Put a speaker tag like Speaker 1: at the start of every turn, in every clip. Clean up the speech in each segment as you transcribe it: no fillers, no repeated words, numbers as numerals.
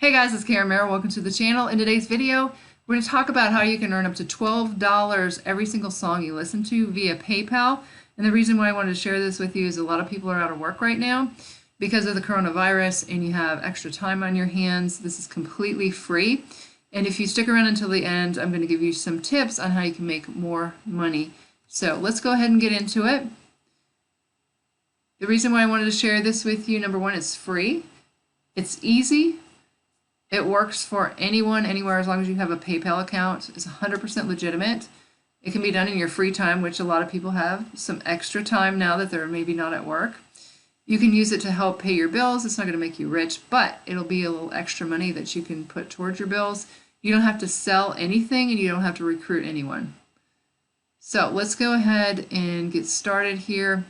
Speaker 1: Hey guys, it's Karen Merrill. Welcome to the channel. In today's video, we're going to talk about how you can earn up to $12 every single song you listen to via PayPal. And the reason why I wanted to share this with you is a lot of people are out of work right now because of the coronavirus and you have extra time on your hands. This is completely free. And if you stick around until the end, I'm going to give you some tips on how you can make more money. So let's go ahead and get into it. The reason why I wanted to share this with you, number one, it's free. It's easy. It works for anyone, anywhere, as long as you have a PayPal account. It's 100% legitimate. It can be done in your free time, which a lot of people have some extra time now that they're maybe not at work. You can use it to help pay your bills. It's not going to make you rich, but it'll be a little extra money that you can put towards your bills. You don't have to sell anything and you don't have to recruit anyone. So let's go ahead and get started here.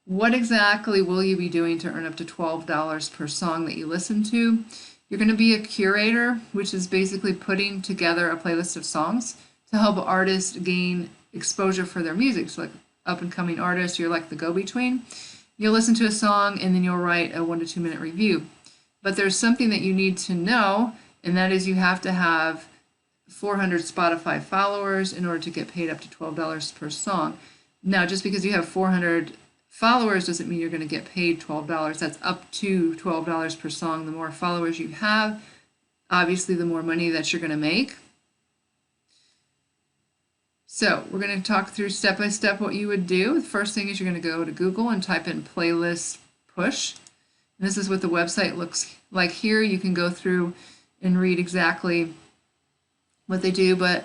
Speaker 1: What exactly will you be doing to earn up to $12 per song that you listen to? You're going to be a curator, which is basically putting together a playlist of songs to help artists gain exposure for their music. So like up-and-coming artists, you're like the go-between. You'll listen to a song and then you'll write a 1 to 2 minute review. But there's something that you need to know, and that is you have to have 400 Spotify followers in order to get paid up to $12 per song. Now, just because you have 400 followers doesn't mean you're going to get paid $12. That's up to $12 per song. The more followers you have, obviously the more money that you're going to make. So we're going to talk through step by step what you would do. The first thing is you're going to go to Google and type in playlist push. And this is what the website looks like here. You can go through and read exactly what they do, but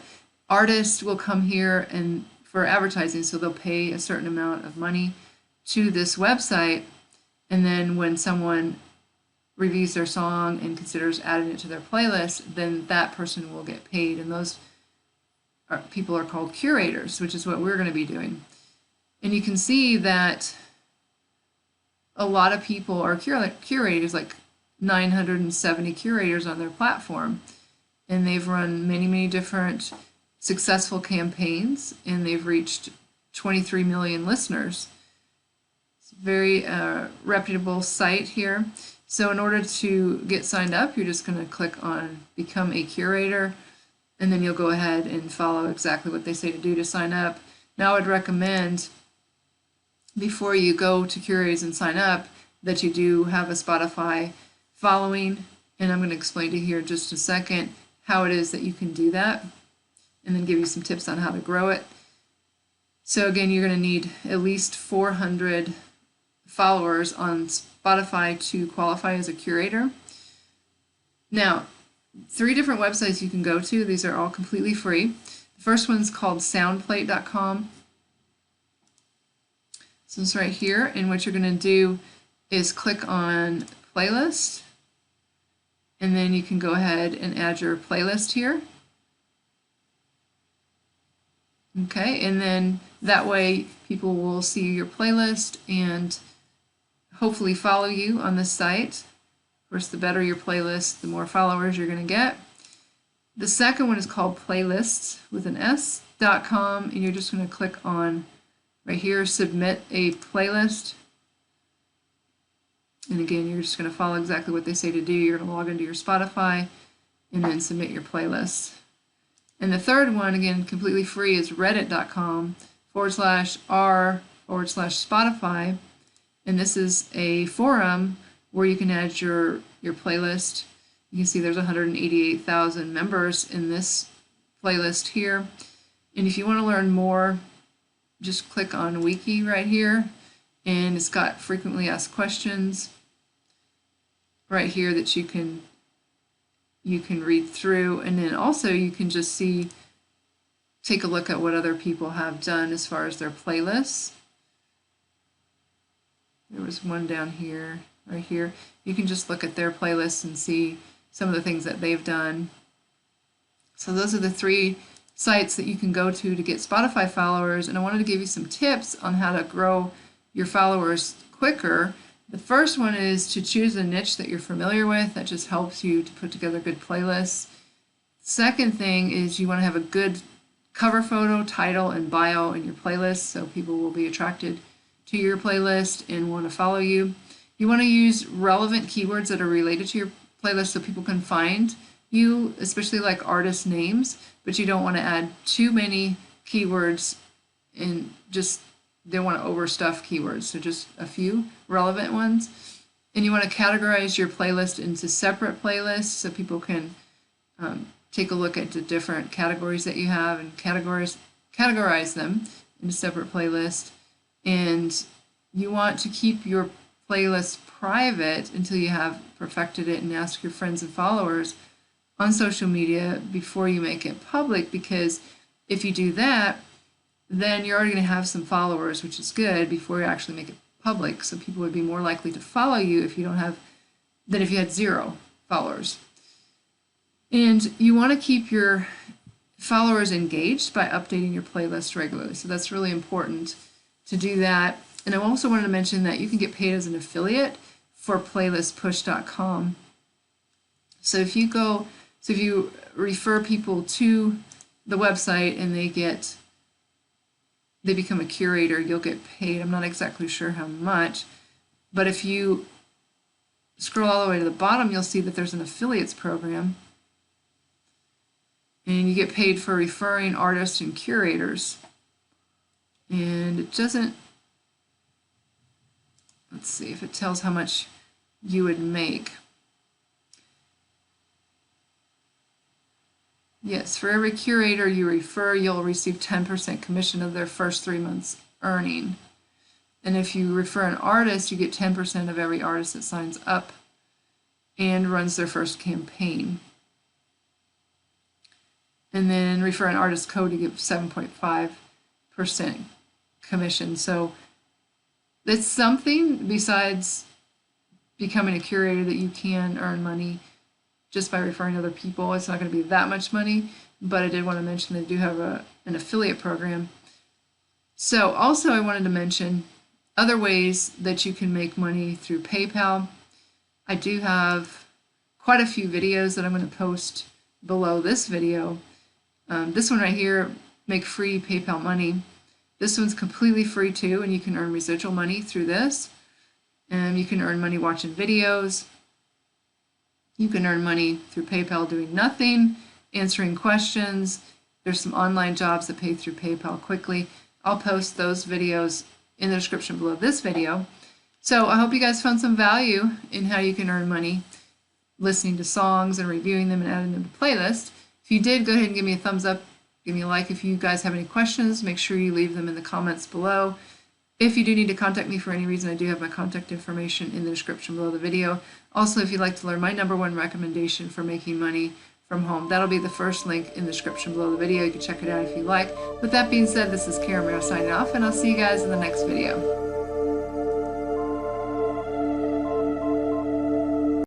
Speaker 1: artists will come here and for advertising, so they'll pay a certain amount of money to this website, and then when someone reviews their song and considers adding it to their playlist, then that person will get paid, and those people are called curators, which is what we're going to be doing. And you can see that a lot of people are curators, like 970 curators on their platform, and they've run many different successful campaigns, and they've reached 23 million listeners. Very reputable site here. So in order to get signed up, you're just going to click on Become a Curator, and then you'll go ahead and follow exactly what they say to do to sign up. Now I would recommend, before you go to Curators and sign up, that you do have a Spotify following, and I'm going to explain to you here in just a second how it is that you can do that, and then give you some tips on how to grow it. So again, you're going to need at least 400 followers on Spotify to qualify as a curator. Now, 3 different websites you can go to. These are all completely free. The first one's called soundplate.com. So it's right here, and what you're going to do is click on playlist, and then you can go ahead and add your playlist here. Okay, and then that way people will see your playlist and hopefully follow you on this site. Of course, the better your playlist, the more followers you're going to get. The second one is called playlists with an S.com, and you're just going to click on right here, submit a playlist. And again, you're just going to follow exactly what they say to do. You're going to log into your Spotify and then submit your playlist. And the third one, again, completely free, is reddit.com/r/Spotify. And this is a forum where you can add your playlist. You can see there's 188,000 members in this playlist here. And if you want to learn more, just click on Wiki right here. And it's got frequently asked questions right here that you can read through, and then also you can just take a look at what other people have done as far as their playlists. There was one down here, right here. You can just look at their playlists and see some of the things that they've done. So those are the 3 sites that you can go to get Spotify followers, and I wanted to give you some tips on how to grow your followers quicker. The first one is to choose a niche that you're familiar with. That just helps you to put together good playlists. Second thing is you want to have a good cover photo, title, and bio in your playlist so people will be attracted to your playlist and want to follow you. You want to use relevant keywords that are related to your playlist so people can find you, especially like artist names, but you don't want to add too many keywords and just don't want to overstuff keywords, so just a few relevant ones. And you want to categorize your playlist into separate playlists so people can take a look at the different categories that you have and categorize them into separate playlists. And you want to keep your playlist private until you have perfected it, and ask your friends and followers on social media before you make it public, because if you do that, then you're already going to have some followers, which is good, before you actually make it public. So people would be more likely to follow you if you don't have than if you had 0 followers. And you want to keep your followers engaged by updating your playlist regularly. So that's really important to do that. And I also wanted to mention that you can get paid as an affiliate for playlistpush.com. So if you refer people to the website and they become a curator, you'll get paid. I'm not exactly sure how much, but if you scroll all the way to the bottom, you'll see that there's an affiliates program, and you get paid for referring artists and curators. And it doesn't, let's see if it tells how much you would make. Yes, for every curator you refer, you'll receive 10% commission of their first 3 months earning. And if you refer an artist, you get 10% of every artist that signs up and runs their first campaign. And then refer an artist code, you get 7.5% commission. So it's something besides becoming a curator that you can earn money just by referring other people. It's not going to be that much money, but I did want to mention they do have an affiliate program. So also I wanted to mention other ways that you can make money through PayPal. I do have quite a few videos that I'm going to post below this video. This one right here, make free PayPal money. This one's completely free too, and you can earn residual money through this. And you can earn money watching videos. You can earn money through PayPal doing nothing, answering questions. There's some online jobs that pay through PayPal quickly. I'll post those videos in the description below this video. So I hope you guys found some value in how you can earn money listening to songs and reviewing them and adding them to playlists. If you did, go ahead and give me a thumbs up, give me a like. If you guys have any questions, make sure you leave them in the comments below. If you do need to contact me for any reason, I do have my contact information in the description below the video. Also, if you'd like to learn my #1 recommendation for making money from home, that'll be the first link in the description below the video. You can check it out if you like. With that being said, this is Karen Romero signing off, and I'll see you guys in the next video.